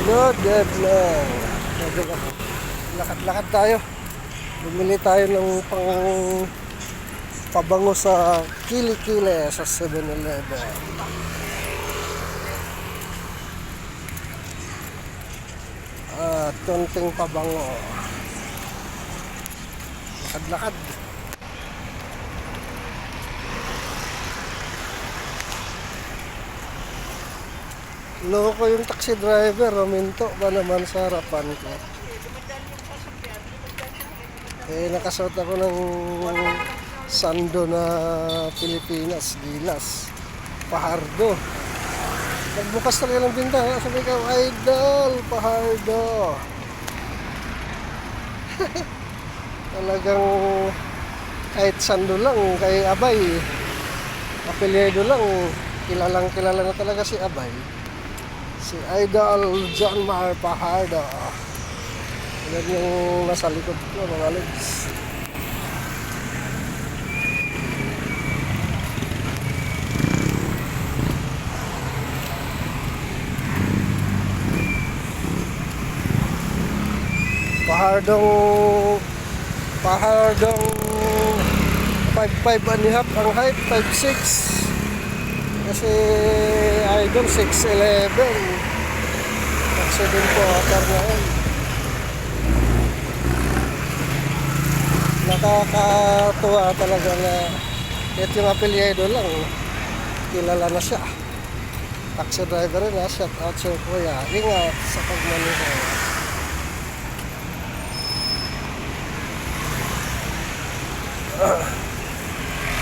Good evening. Lakad-lakad tayo. Bumili tayo ng pabango sa Kili-Kili sa 7-Eleven. Konting pabango. Lakad-lakad. Loko yung taxi driver, huminto ba naman sa harapan ko? Nakasuot ako ng sando na Pilipinas, Gilas, Fajardo. Nagbukas talaga ng bintana, sabi ko, idol, Fajardo. Talagang kahit sando lang, kay Abay, apelyido lang, kilala na talaga si Abay. Si Idol John Mar Fajardo. Yan yung nasa likod ko, mga lods. Pahardong 5'5" and a half ang height, 5'6". Kasi Idol 6'11". 7'4" na yun. Nakakatuwa talaga na ito yung apelyido lang, kilala na siya. Taxi driver na, shout out sa kuya. Ingat sa pagmaneho.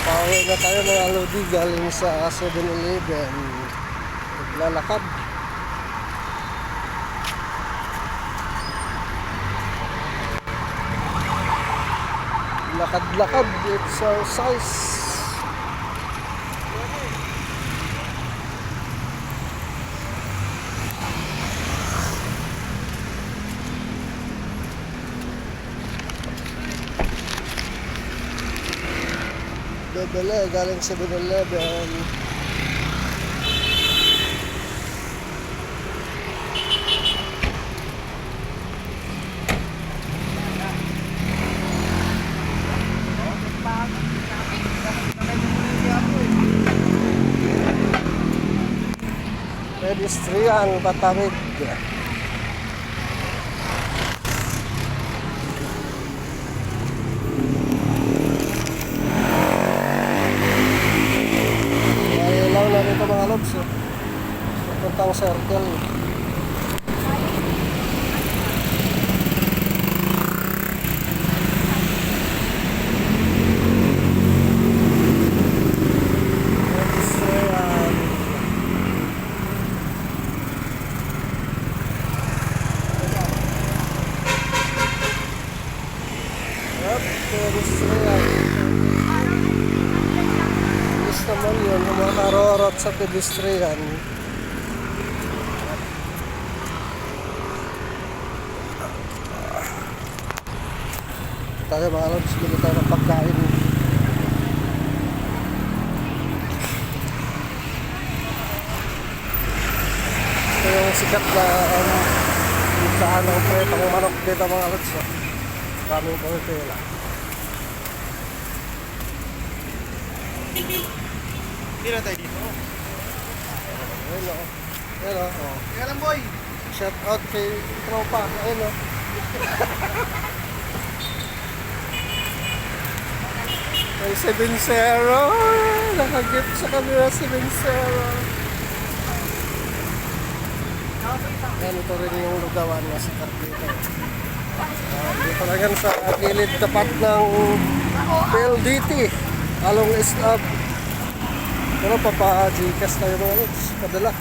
Pauwi na tayo ng Lodi galing sa 7-Eleven. Naglalakad. Lakad-lakad, exercise. Bebele, galing 7-Eleven. Pedestrian patawid. Ilaw na rito mga lods. Puntang circle. Is naman yun, makarorot sa pedestrian. Tayo mga lods, bili tayo ng pagkain. Ito yung sikat na daan ng pretong manok dito mga lods. Maraming pangitila. Hindi na tayo dito. Ayun o. Ayun o. Kaya lang boy. Shout out kay tropa. Ayun o. May 7-0. Nakagift sa kanila 7-0. Yan, ito rin yung lugawan na sikat dito. Dito lang yan sa gilid tapat ng PLDT. Along is up. Pero papa-Gcash tayo mga lods. Padala.